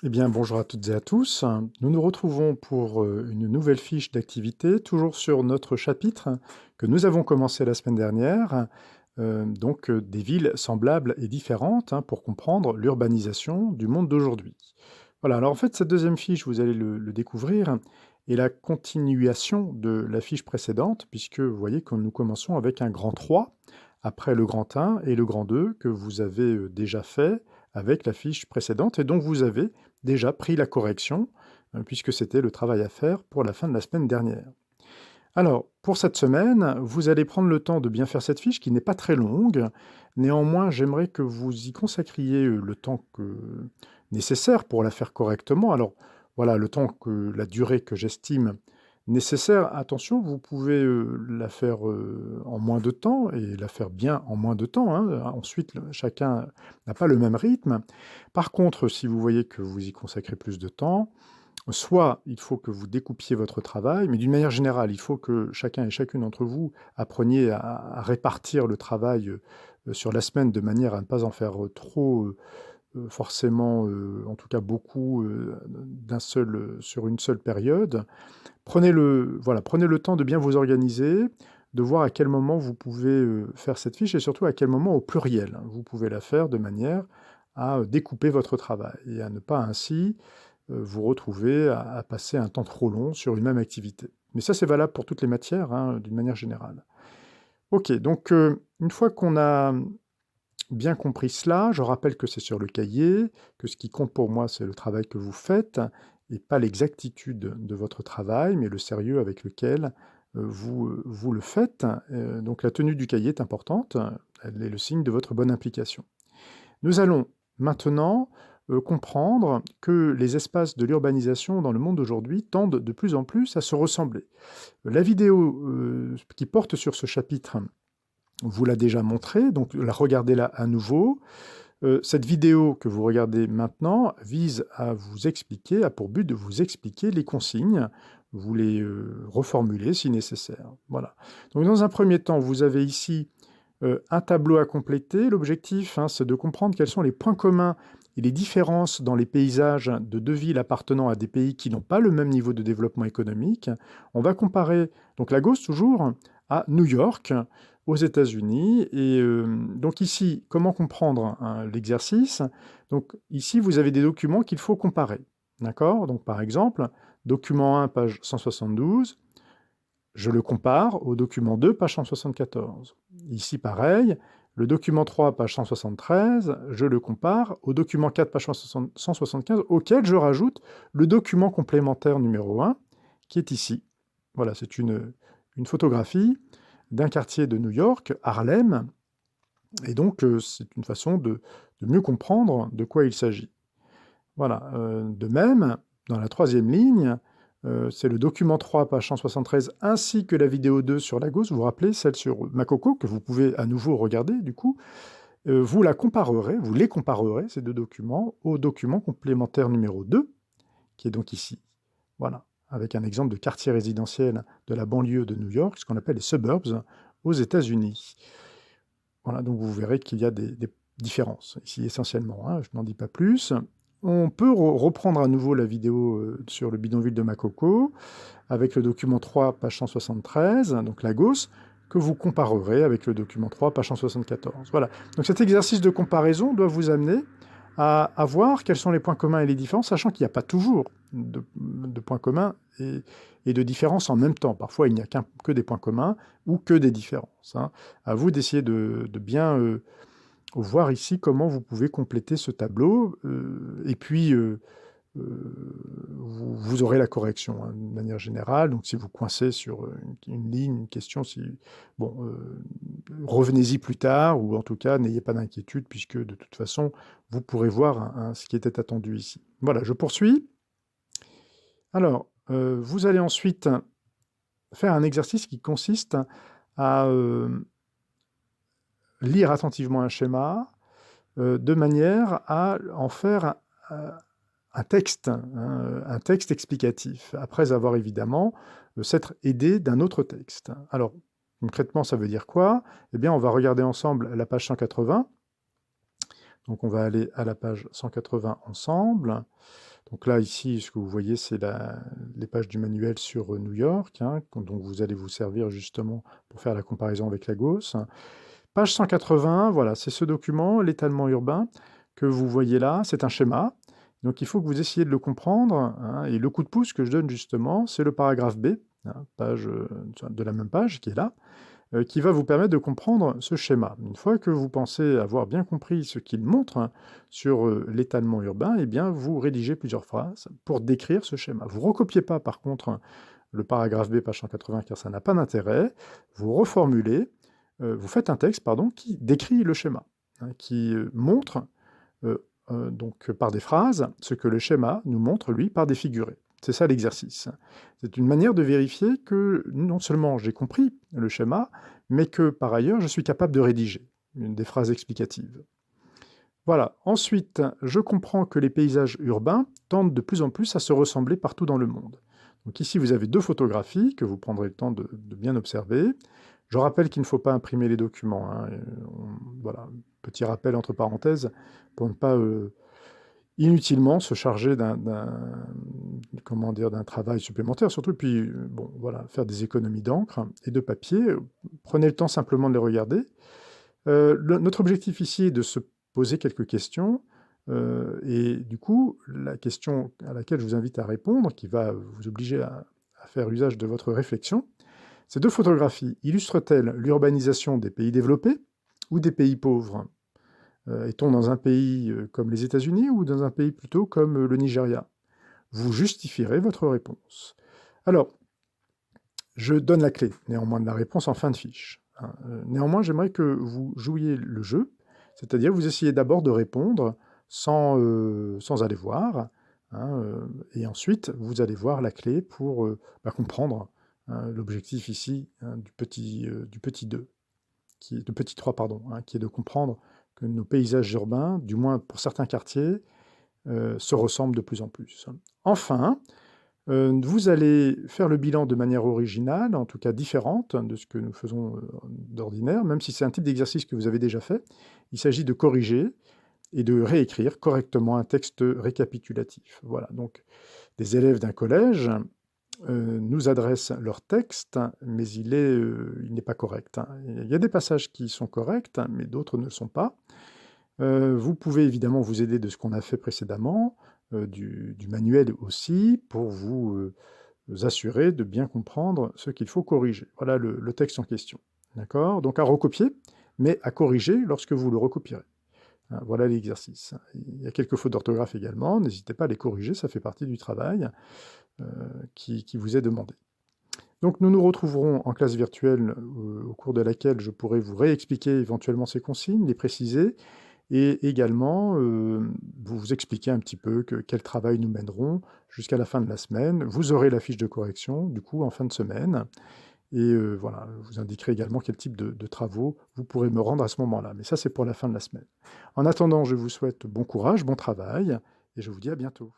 Eh bien, bonjour à toutes et à tous. Nous nous retrouvons pour une nouvelle fiche d'activité, toujours sur notre chapitre que nous avons commencé la semaine dernière, des villes semblables et différentes, pour comprendre l'urbanisation du monde d'aujourd'hui. Voilà, alors en fait, cette deuxième fiche, vous allez le découvrir, est la continuation de la fiche précédente, puisque vous voyez que nous commençons avec un grand 3, après le grand 1 et le grand 2, que vous avez déjà fait avec la fiche précédente, et donc vous avez déjà pris la correction, puisque c'était le travail à faire pour la fin de la semaine dernière. Alors, pour cette semaine, vous allez prendre le temps de bien faire cette fiche qui n'est pas très longue. Néanmoins, j'aimerais que vous y consacriez le temps nécessaire pour la faire correctement. Alors, voilà, la durée que j'estime nécessaire. Attention, vous pouvez la faire en moins de temps et la faire bien en moins de temps, hein. Ensuite, chacun n'a pas le même rythme. Par contre, si vous voyez que vous y consacrez plus de temps, soit il faut que vous découpiez votre travail, mais d'une manière générale, il faut que chacun et chacune d'entre vous appreniez à répartir le travail sur la semaine de manière à ne pas en faire trop, forcément, en tout cas beaucoup, sur une seule période. Prenez le temps de bien vous organiser, de voir à quel moment vous pouvez faire cette fiche et surtout à quel moment au pluriel, hein, vous pouvez la faire de manière à découper votre travail et à ne pas ainsi vous retrouver à passer un temps trop long sur une même activité. Mais ça, c'est valable pour toutes les matières, hein, d'une manière générale. Ok, donc une fois qu'on a bien compris cela, je rappelle que c'est sur le cahier, que ce qui compte pour moi, c'est le travail que vous faites, et pas l'exactitude de votre travail, mais le sérieux avec lequel vous le faites. Donc la tenue du cahier est importante, elle est le signe de votre bonne implication. Nous allons maintenant comprendre que les espaces de l'urbanisation dans le monde d'aujourd'hui tendent de plus en plus à se ressembler. La vidéo qui porte sur ce chapitre vous l'a déjà montré, donc regardez-la à nouveau. Cette vidéo que vous regardez maintenant vise à vous expliquer, a pour but de vous expliquer les consignes, vous les reformulez si nécessaire. Voilà. Donc dans un premier temps, vous avez ici un tableau à compléter. L'objectif, c'est de comprendre quels sont les points communs et les différences dans les paysages de deux villes appartenant à des pays qui n'ont pas le même niveau de développement économique. On va comparer, donc la gauche toujours, à New York, aux États-Unis. Et donc ici, comment comprendre l'exercice? Donc ici, vous avez des documents qu'il faut comparer. D'accord? Donc par exemple, document 1, page 172, je le compare au document 2, page 174. Ici, pareil, le document 3, page 173, je le compare au document 4, page 175, auquel je rajoute le document complémentaire numéro 1, qui est ici. Voilà, c'est une photographie d'un quartier de New York, Harlem, et donc c'est une façon de mieux comprendre de quoi il s'agit. Voilà, de même, dans la troisième ligne, c'est le document 3, page 173, ainsi que la vidéo 2 sur la gauche, vous vous rappelez, celle sur Makoko, que vous pouvez à nouveau regarder, du coup, vous les comparerez, ces deux documents, au document complémentaire numéro 2, qui est donc ici. Voilà, avec un exemple de quartier résidentiel de la banlieue de New York, ce qu'on appelle les suburbs, aux États-Unis. Voilà, donc vous verrez qu'il y a des différences, ici essentiellement, je n'en dis pas plus. On peut reprendre à nouveau la vidéo sur le bidonville de Makoko, avec le document 3, page 173, donc Lagos, que vous comparerez avec le document 3, page 174. Voilà. Donc cet exercice de comparaison doit vous amener à voir quels sont les points communs et les différences, sachant qu'il n'y a pas toujours de points communs et de différences en même temps. Parfois, il n'y a que des points communs ou que des différences. À vous d'essayer de bien voir ici comment vous pouvez compléter ce tableau, et puis vous aurez la correction de manière générale. Donc si vous coincez sur une ligne, une question, revenez-y plus tard, ou en tout cas n'ayez pas d'inquiétude, puisque de toute façon vous pourrez voir ce qui était attendu ici. Voilà, je poursuis. Alors, vous allez ensuite faire un exercice qui consiste à lire attentivement un schéma, de manière à en faire un texte, un texte explicatif, après avoir évidemment s'être aidé d'un autre texte. Alors, concrètement, ça veut dire quoi? Eh bien, on va regarder ensemble la page 180. Donc, on va aller à la page 180 ensemble. Donc là, ici, ce que vous voyez, c'est les pages du manuel sur New York, hein, dont vous allez vous servir justement pour faire la comparaison avec Lagos. Page 180, voilà, c'est ce document, l'étalement urbain, que vous voyez là, c'est un schéma. Donc il faut que vous essayiez de le comprendre, hein, et le coup de pouce que je donne justement, c'est le paragraphe B, hein, page, de la même page qui est là, qui va vous permettre de comprendre ce schéma. Une fois que vous pensez avoir bien compris ce qu'il montre, hein, sur l'étalement urbain, eh bien vous rédigez plusieurs phrases pour décrire ce schéma. Vous ne recopiez pas par contre le paragraphe B, page 180, car ça n'a pas d'intérêt. Vous reformulez, vous faites un texte, pardon, qui décrit le schéma, hein, qui montre, donc par des phrases, ce que le schéma nous montre, lui, par des figurés. C'est ça l'exercice. C'est une manière de vérifier que non seulement j'ai compris le schéma, mais que par ailleurs je suis capable de rédiger des phrases explicatives. Voilà. Ensuite, je comprends que les paysages urbains tendent de plus en plus à se ressembler partout dans le monde. Donc ici, vous avez deux photographies que vous prendrez le temps de bien observer. Je rappelle qu'il ne faut pas imprimer les documents, hein. Voilà, petit rappel entre parenthèses, pour ne pas inutilement se charger d'un travail supplémentaire, surtout, puis bon, voilà, faire des économies d'encre et de papier. Prenez le temps simplement de les regarder. Notre objectif ici est de se poser quelques questions, et du coup, la question à laquelle je vous invite à répondre, qui va vous obliger à faire usage de votre réflexion, ces deux photographies illustrent-elles l'urbanisation des pays développés ou des pays pauvres? Est-on dans un pays comme les États-Unis ou dans un pays plutôt comme le Nigeria? Vous justifierez votre réponse. Alors, je donne la clé, néanmoins, de la réponse en fin de fiche, hein. Néanmoins, j'aimerais que vous jouiez le jeu, c'est-à-dire vous essayez d'abord de répondre sans aller voir, hein, et ensuite vous allez voir la clé pour comprendre, hein, l'objectif ici, hein, du petit 2, du petit 3, pardon, hein, qui est de comprendre que nos paysages urbains, du moins pour certains quartiers, se ressemblent de plus en plus. Enfin, vous allez faire le bilan de manière originale, en tout cas différente de ce que nous faisons d'ordinaire, même si c'est un type d'exercice que vous avez déjà fait. Il s'agit de corriger et de réécrire correctement un texte récapitulatif. Voilà, donc des élèves d'un collège nous adressent leur texte, mais il n'est pas correct, hein. Il y a des passages qui sont corrects, mais d'autres ne le sont pas. Vous pouvez évidemment vous aider de ce qu'on a fait précédemment, du manuel aussi, pour vous assurer de bien comprendre ce qu'il faut corriger. Voilà le texte en question. D'accord? Donc à recopier, mais à corriger lorsque vous le recopierez. Hein, voilà l'exercice. Il y a quelques fautes d'orthographe également, n'hésitez pas à les corriger, ça fait partie du travail qui vous est demandé. Donc nous nous retrouverons en classe virtuelle au cours de laquelle je pourrai vous réexpliquer éventuellement ces consignes, les préciser, et également vous expliquer un petit peu quel travail nous mènerons jusqu'à la fin de la semaine. Vous aurez la fiche de correction, du coup, en fin de semaine. Et voilà, je vous indiquerai également quel type de travaux vous pourrez me rendre à ce moment-là. Mais ça, c'est pour la fin de la semaine. En attendant, je vous souhaite bon courage, bon travail, et je vous dis à bientôt.